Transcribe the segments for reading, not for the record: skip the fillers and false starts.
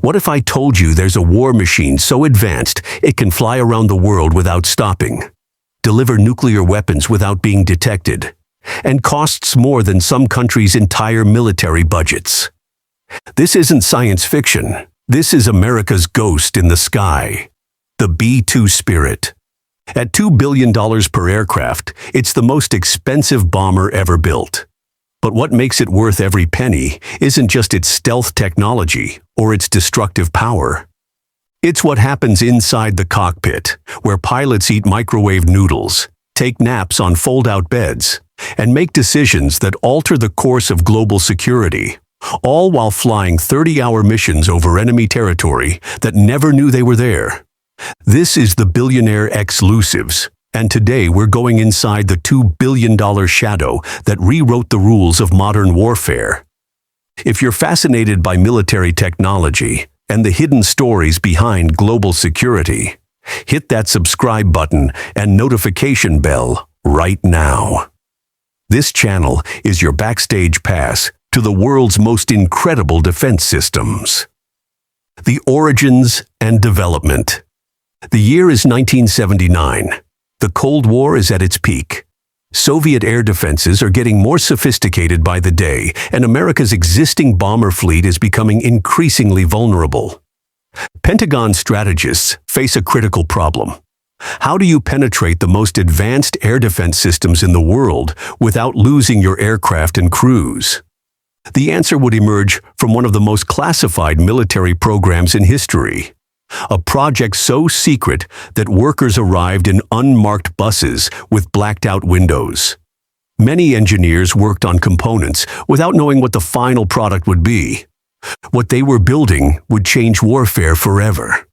What if I told you there's a war machine so advanced it can fly around the world without stopping, deliver nuclear weapons without being detected, and costs more than some countries' entire military budgets? This isn't science fiction. This is America's ghost in the sky, the B-2 Spirit. At $2 billion per aircraft, it's the most expensive bomber ever built. But what makes it worth every penny isn't just its stealth technology or its destructive power. It's what happens inside the cockpit, where pilots eat microwave noodles, take naps on fold-out beds, and make decisions that alter the course of global security, all while flying 30-hour missions over enemy territory that never knew they were there. This is the Billionaire exclusives, and today we're going inside the $2 billion shadow that rewrote the rules of modern warfare. If you're fascinated by military technology and the hidden stories behind global security, hit that subscribe button and notification bell right now. This channel is your backstage pass to the world's most incredible defense systems. The origins and development. The year is 1979. The Cold War is at its peak. Soviet air defenses are getting more sophisticated by the day, and America's existing bomber fleet is becoming increasingly vulnerable. Pentagon strategists face a critical problem. How do you penetrate the most advanced air defense systems in the world without losing your aircraft and crews? The answer would emerge from one of the most classified military programs in history. A project so secret that workers arrived in unmarked buses with blacked-out windows. Many engineers worked on components without knowing what the final product would be. What they were building would change warfare forever.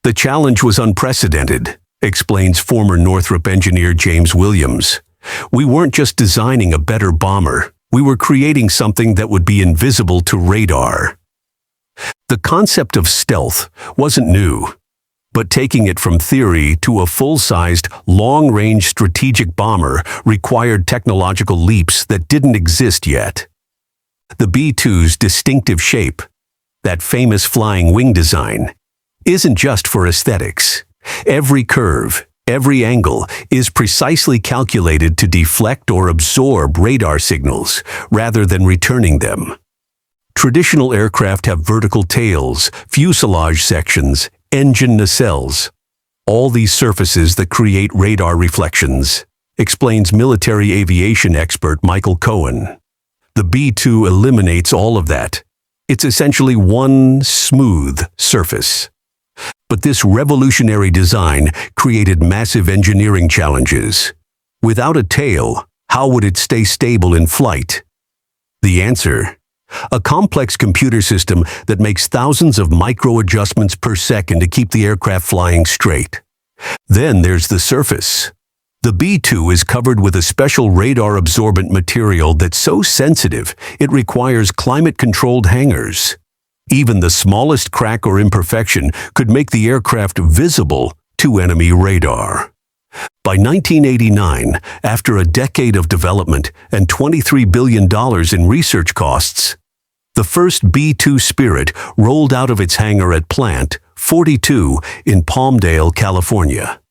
The challenge was unprecedented, explains former Northrop engineer James Williams. We weren't just designing a better bomber, we were creating something that would be invisible to radar. The concept of stealth wasn't new, but taking it from theory to a full-sized, long-range strategic bomber required technological leaps that didn't exist yet. The B-2's distinctive shape, that famous flying wing design, isn't just for aesthetics. Every curve, every angle is precisely calculated to deflect or absorb radar signals rather than returning them. Traditional aircraft have vertical tails, fuselage sections, engine nacelles. All these surfaces that create radar reflections, explains military aviation expert Michael Cohen. The B-2 eliminates all of that. It's essentially one smooth surface. But this revolutionary design created massive engineering challenges. Without a tail, how would it stay stable in flight? The answer: a complex computer system that makes thousands of micro-adjustments per second to keep the aircraft flying straight. Then there's the surface. The B-2 is covered with a special radar-absorbent material that's so sensitive it requires climate-controlled hangars. Even the smallest crack or imperfection could make the aircraft visible to enemy radar. By 1989, after a decade of development and $23 billion in research costs, the first B-2 Spirit rolled out of its hangar at Plant 42 in Palmdale, California.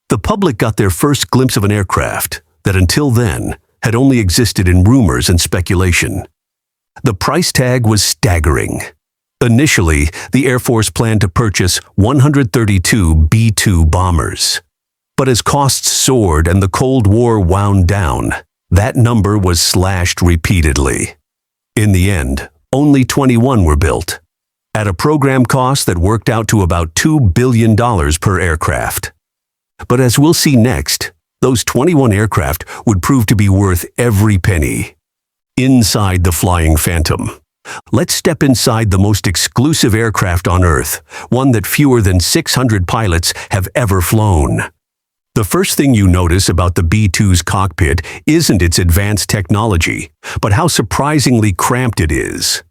The public got their first glimpse of an aircraft that until then had only existed in rumors and speculation. The price tag was staggering. Initially, the Air Force planned to purchase 132 B-2 bombers. But as costs soared and the Cold War wound down, that number was slashed repeatedly. In the end, only 21 were built, at a program cost that worked out to about $2 billion per aircraft. But as we'll see next, those 21 aircraft would prove to be worth every penny. Inside the Flying Phantom. Let's step inside the most exclusive aircraft on Earth, one that fewer than 600 pilots have ever flown. The first thing you notice about the B-2's cockpit isn't its advanced technology, but how surprisingly cramped it is.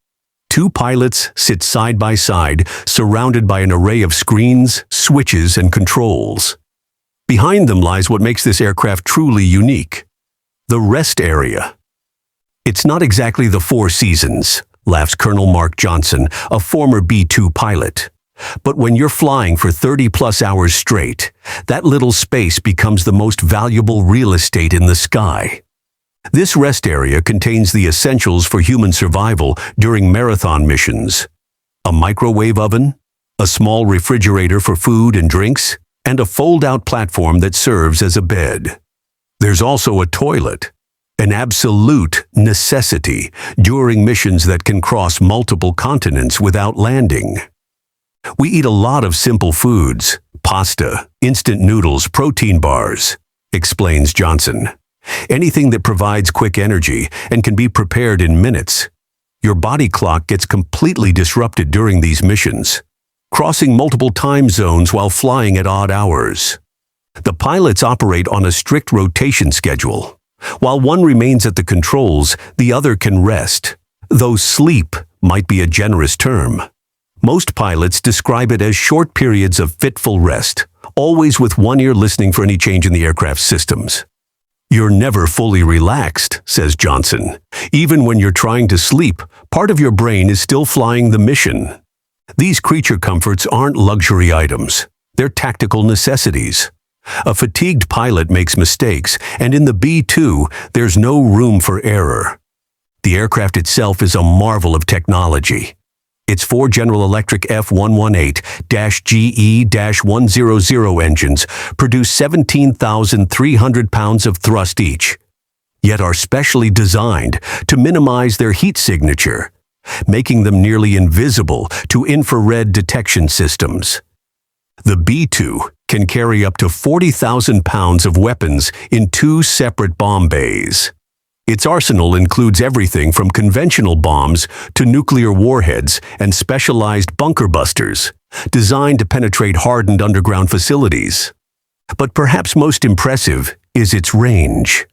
Two pilots sit side by side, surrounded by an array of screens, switches, and controls. Behind them lies what makes this aircraft truly unique: the rest area. It's not exactly the Four Seasons, laughs Colonel Mark Johnson, a former B-2 pilot. But when you're flying for 30-plus hours straight, that little space becomes the most valuable real estate in the sky. This rest area contains the essentials for human survival during marathon missions: a microwave oven, a small refrigerator for food and drinks, and a fold-out platform that serves as a bed. There's also a toilet, an absolute necessity during missions that can cross multiple continents without landing. We eat a lot of simple foods: pasta, instant noodles, protein bars, explains Johnson. Anything that provides quick energy and can be prepared in minutes. Your body clock gets completely disrupted during these missions, crossing multiple time zones while flying at odd hours. The pilots operate on a strict rotation schedule. While one remains at the controls, the other can rest, though sleep might be a generous term. Most pilots describe it as short periods of fitful rest, always with one ear listening for any change in the aircraft's systems. You're never fully relaxed, says Johnson. Even when you're trying to sleep, part of your brain is still flying the mission. These creature comforts aren't luxury items. They're tactical necessities. A fatigued pilot makes mistakes, and in the B-2, there's no room for error. The aircraft itself is a marvel of technology. Its four General Electric F118-GE-100 engines produce 17,300 pounds of thrust each, yet are specially designed to minimize their heat signature, making them nearly invisible to infrared detection systems. The B-2 can carry up to 40,000 pounds of weapons in two separate bomb bays. Its arsenal includes everything from conventional bombs to nuclear warheads and specialized bunker busters, designed to penetrate hardened underground facilities. But perhaps most impressive is its range.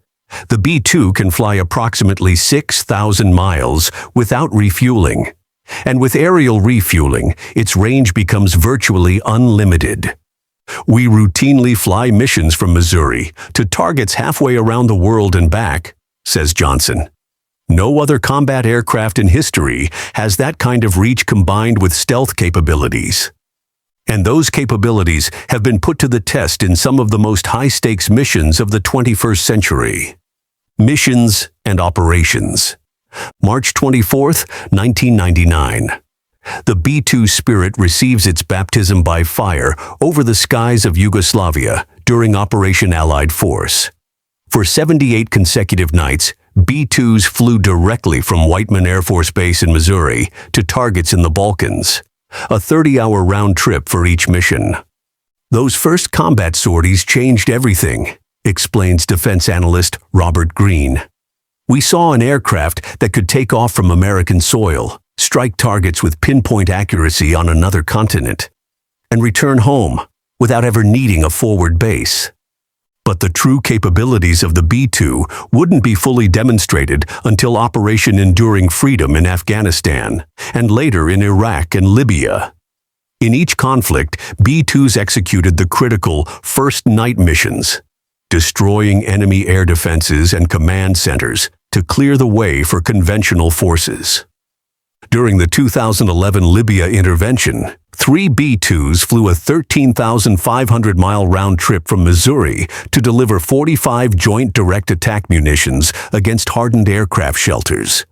The B-2 can fly approximately 6,000 miles without refueling. And with aerial refueling, its range becomes virtually unlimited. We routinely fly missions from Missouri to targets halfway around the world and back, says Johnson. No other combat aircraft in history has that kind of reach combined with stealth capabilities. And those capabilities have been put to the test in some of the most high-stakes missions of the 21st century. Missions and operations. March 24, 1999. The B-2 Spirit receives its baptism by fire over the skies of Yugoslavia during Operation Allied Force. For 78 consecutive nights, B-2s flew directly from Whiteman Air Force Base in Missouri to targets in the Balkans, a 30-hour round trip for each mission. Those first combat sorties changed everything, explains defense analyst Robert Green. We saw an aircraft that could take off from American soil, strike targets with pinpoint accuracy on another continent, and return home without ever needing a forward base. But the true capabilities of the B-2 wouldn't be fully demonstrated until Operation Enduring Freedom in Afghanistan, and later in Iraq and Libya. In each conflict, B-2s executed the critical first night missions, destroying enemy air defenses and command centers to clear the way for conventional forces. During the 2011 Libya intervention, 3 B-2s flew a 13,500-mile round trip from Missouri to deliver 45 joint direct attack munitions against hardened aircraft shelters.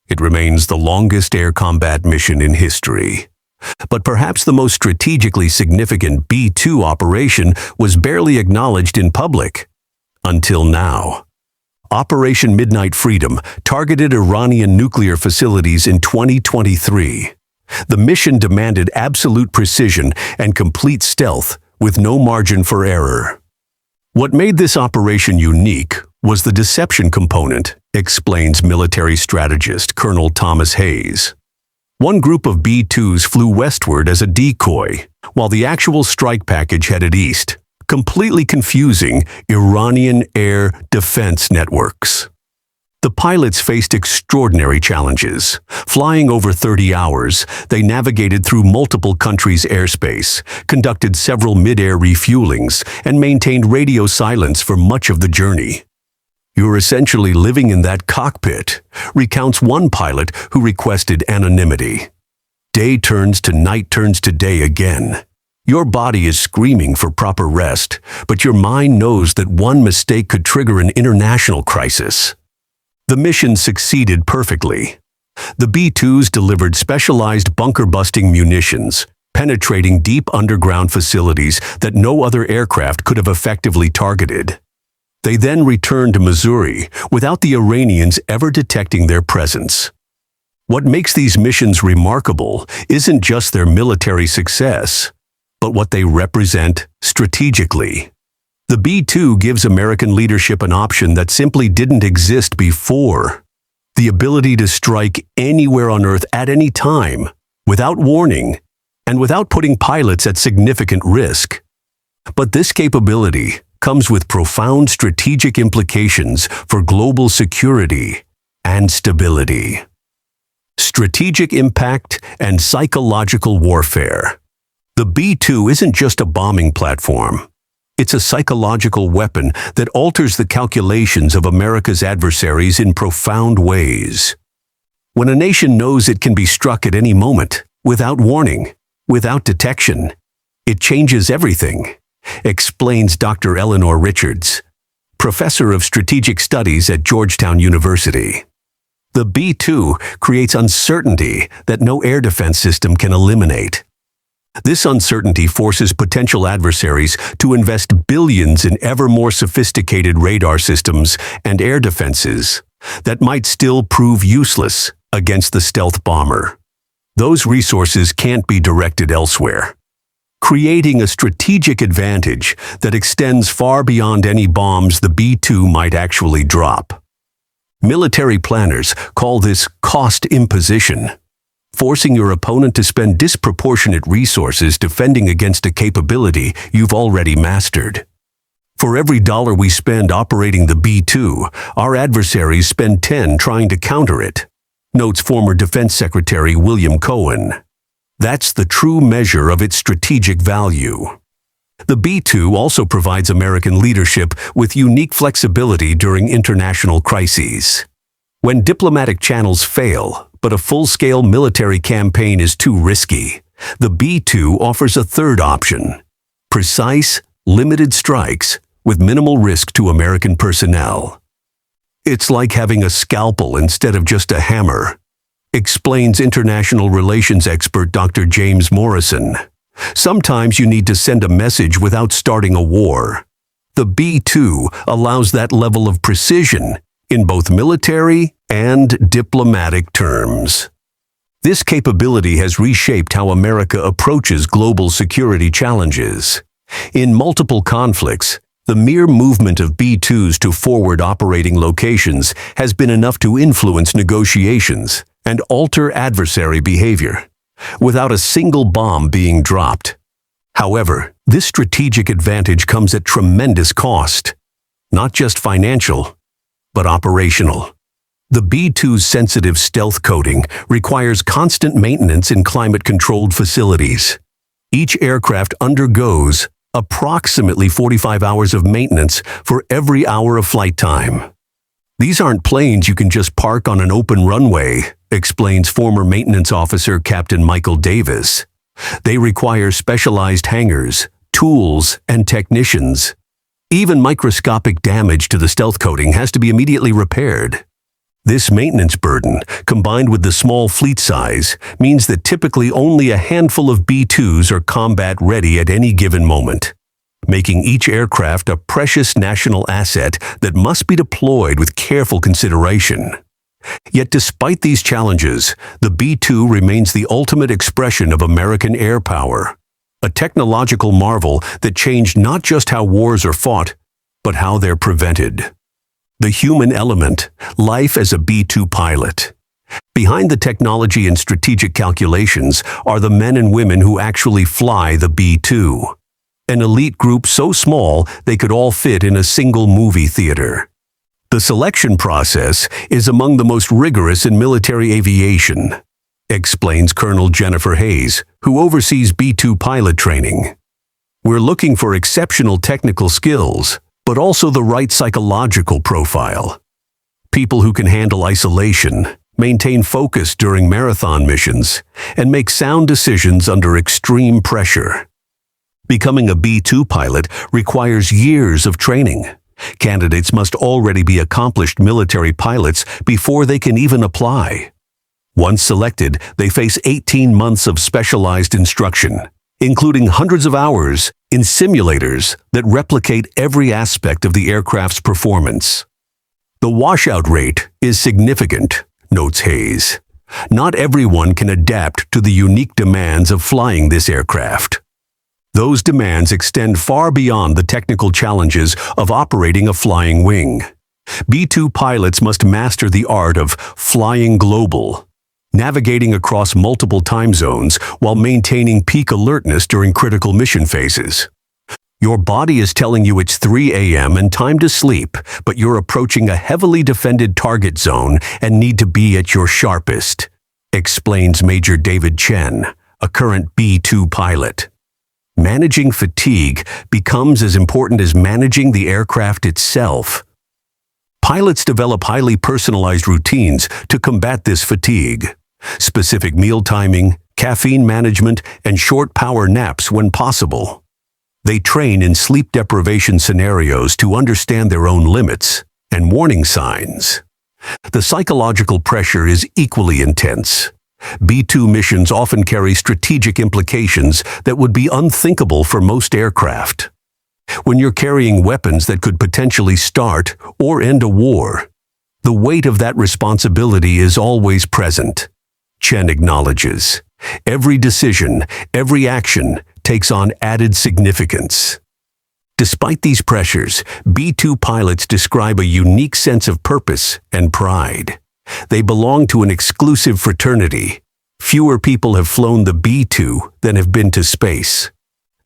It remains the longest air combat mission in history. But perhaps the most strategically significant B-2 operation was barely acknowledged in public. Until now. Operation Midnight Freedom targeted Iranian nuclear facilities in 2023. The mission demanded absolute precision and complete stealth with no margin for error. What made this operation unique was the deception component, explains military strategist Colonel Thomas Hayes. One group of B-2s flew westward as a decoy, while the actual strike package headed east, completely confusing Iranian air defense networks. The pilots faced extraordinary challenges. Flying over 30 hours, they navigated through multiple countries' airspace, conducted several mid-air refuelings, and maintained radio silence for much of the journey. You're essentially living in that cockpit, recounts one pilot who requested anonymity. Day turns to night turns to day again. Your body is screaming for proper rest, but your mind knows that one mistake could trigger an international crisis. The mission succeeded perfectly. The B-2s delivered specialized bunker-busting munitions, penetrating deep underground facilities that no other aircraft could have effectively targeted. They then returned to Missouri without the Iranians ever detecting their presence. What makes these missions remarkable isn't just their military success, but what they represent strategically. The B-2 gives American leadership an option that simply didn't exist before: the ability to strike anywhere on Earth at any time, without warning, and without putting pilots at significant risk. But this capability comes with profound strategic implications for global security and stability. Strategic impact and psychological warfare. The B-2 isn't just a bombing platform. It's a psychological weapon that alters the calculations of America's adversaries in profound ways. When a nation knows it can be struck at any moment, without warning, without detection, it changes everything, explains Dr. Eleanor Richards, professor of strategic studies at Georgetown University. The B-2 creates uncertainty that no air defense system can eliminate. This uncertainty forces potential adversaries to invest billions in ever more sophisticated radar systems and air defenses that might still prove useless against the stealth bomber. Those resources can't be directed elsewhere, creating a strategic advantage that extends far beyond any bombs the B-2 might actually drop. Military planners call this cost imposition, forcing your opponent to spend disproportionate resources defending against a capability you've already mastered. For every dollar we spend operating the B-2, our adversaries spend 10 trying to counter it, notes former Defense Secretary William Cohen. That's the true measure of its strategic value. The B-2 also provides American leadership with unique flexibility during international crises. When diplomatic channels fail, but a full-scale military campaign is too risky, the B-2 offers a third option: precise, limited strikes with minimal risk to American personnel. It's like having a scalpel instead of just a hammer, explains international relations expert Dr. James Morrison. Sometimes you need to send a message without starting a war. The B-2 allows that level of precision in both military and diplomatic terms. This capability has reshaped how America approaches global security challenges. In multiple conflicts, the mere movement of B-2s to forward operating locations has been enough to influence negotiations and alter adversary behavior, without a single bomb being dropped. However, this strategic advantage comes at tremendous cost, not just financial, but operational. The B-2's sensitive stealth coating requires constant maintenance in climate-controlled facilities. Each aircraft undergoes approximately 45 hours of maintenance for every hour of flight time. These aren't planes you can just park on an open runway, explains former maintenance officer Captain Michael Davis. They require specialized hangars, tools, and technicians. Even microscopic damage to the stealth coating has to be immediately repaired. This maintenance burden, combined with the small fleet size, means that typically only a handful of B-2s are combat-ready at any given moment, making each aircraft a precious national asset that must be deployed with careful consideration. Yet despite these challenges, the B-2 remains the ultimate expression of American air power, a technological marvel that changed not just how wars are fought, but how they're prevented. The human element, life as a B-2 pilot. Behind the technology and strategic calculations are the men and women who actually fly the B-2, an elite group so small they could all fit in a single movie theater. The selection process is among the most rigorous in military aviation, explains Colonel Jennifer Hayes, who oversees B-2 pilot training. We're looking for exceptional technical skills, but also the right psychological profile. People who can handle isolation, maintain focus during marathon missions, and make sound decisions under extreme pressure. Becoming a B-2 pilot requires years of training. Candidates must already be accomplished military pilots before they can even apply. Once selected, they face 18 months of specialized instruction, including hundreds of hours in simulators that replicate every aspect of the aircraft's performance. The washout rate is significant, notes Hayes. Not everyone can adapt to the unique demands of flying this aircraft. Those demands extend far beyond the technical challenges of operating a flying wing. B-2 pilots must master the art of flying global, navigating across multiple time zones while maintaining peak alertness during critical mission phases. Your body is telling you it's 3 a.m. and time to sleep, but you're approaching a heavily defended target zone and need to be at your sharpest, explains Major David Chen, a current B-2 pilot. Managing fatigue becomes as important as managing the aircraft itself. Pilots develop highly personalized routines to combat this fatigue. Specific meal timing, caffeine management, and short power naps when possible. They train in sleep deprivation scenarios to understand their own limits and warning signs. The psychological pressure is equally intense. B-2 missions often carry strategic implications that would be unthinkable for most aircraft. When you're carrying weapons that could potentially start or end a war, the weight of that responsibility is always present. Chen acknowledges, every decision, every action takes on added significance. Despite these pressures, B-2 pilots describe a unique sense of purpose and pride. They belong to an exclusive fraternity. Fewer people have flown the B-2 than have been to space.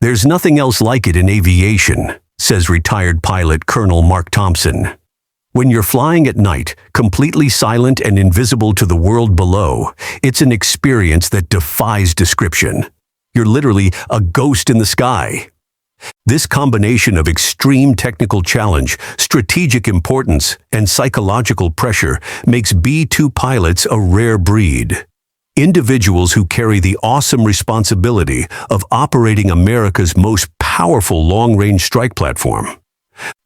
There's nothing else like it in aviation, says retired pilot Colonel Mark Thompson. When you're flying at night, completely silent and invisible to the world below, it's an experience that defies description. You're literally a ghost in the sky. This combination of extreme technical challenge, strategic importance, and psychological pressure makes B-2 pilots a rare breed. Individuals who carry the awesome responsibility of operating America's most powerful long-range strike platform.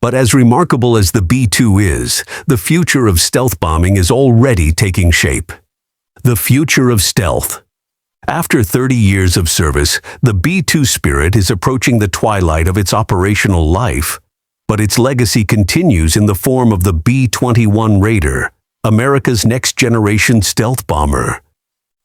But as remarkable as the B-2 is, the future of stealth bombing is already taking shape. The future of stealth. After 30 years of service, the B-2 Spirit is approaching the twilight of its operational life, but its legacy continues in the form of the B-21 Raider, America's next-generation stealth bomber.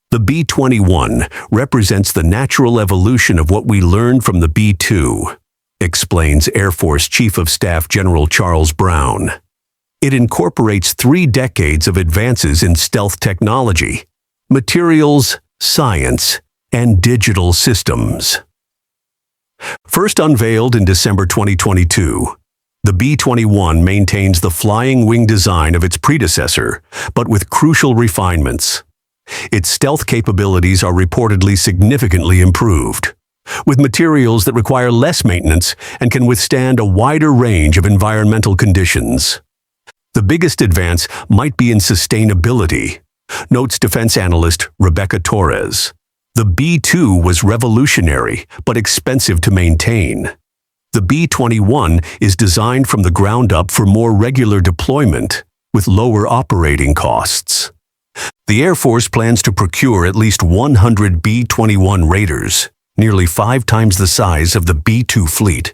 The B-21 represents the natural evolution of what we learned from the B-2, explains Air Force Chief of Staff General Charles Brown. It incorporates 3 decades of advances in stealth technology, materials, science, and digital systems. First unveiled in December 2022, the B-21 maintains the flying wing design of its predecessor, but with crucial refinements. Its stealth capabilities are reportedly significantly improved, with materials that require less maintenance and can withstand a wider range of environmental conditions. The biggest advance might be in sustainability, notes defense analyst Rebecca Torres. The B-2 was revolutionary but expensive to maintain. The B-21 is designed from the ground up for more regular deployment, with lower operating costs. The Air Force plans to procure at least 100 B-21 Raiders, nearly 5 times the size of the B-2 fleet,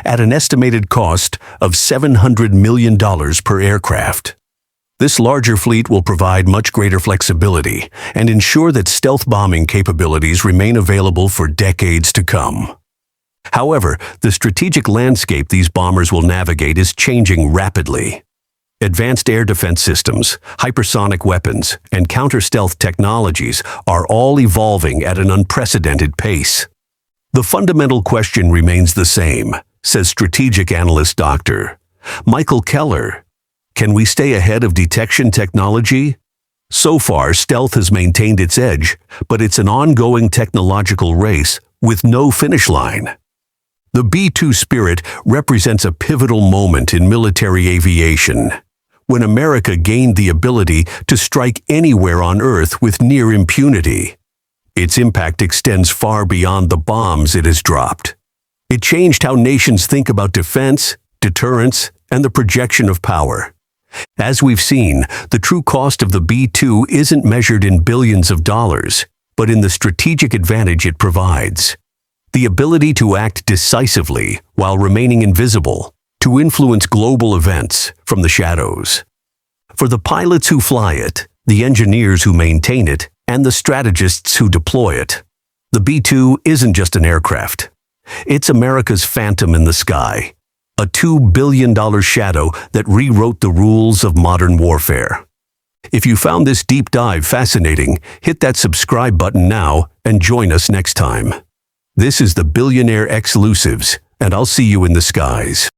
at an estimated cost of $700 million per aircraft. This larger fleet will provide much greater flexibility and ensure that stealth bombing capabilities remain available for decades to come. However, the strategic landscape these bombers will navigate is changing rapidly. Advanced air defense systems, hypersonic weapons, and counter-stealth technologies are all evolving at an unprecedented pace. The fundamental question remains the same, says strategic analyst Dr. Michael Keller. Can we stay ahead of detection technology? So far, stealth has maintained its edge, but it's an ongoing technological race with no finish line. The B-2 Spirit represents a pivotal moment in military aviation, when America gained the ability to strike anywhere on Earth with near impunity. Its impact extends far beyond the bombs it has dropped. It changed how nations think about defense, deterrence, and the projection of power. As we've seen, the true cost of the B-2 isn't measured in billions of dollars, but in the strategic advantage it provides. The ability to act decisively while remaining invisible, to influence global events from the shadows. For the pilots who fly it, the engineers who maintain it, and the strategists who deploy it, the B-2 isn't just an aircraft. It's America's phantom in the sky, a $2 billion shadow that rewrote the rules of modern warfare. If you found this deep dive fascinating, hit that subscribe button now and join us next time. This is the Billionaire Exclusives, and I'll see you in the skies.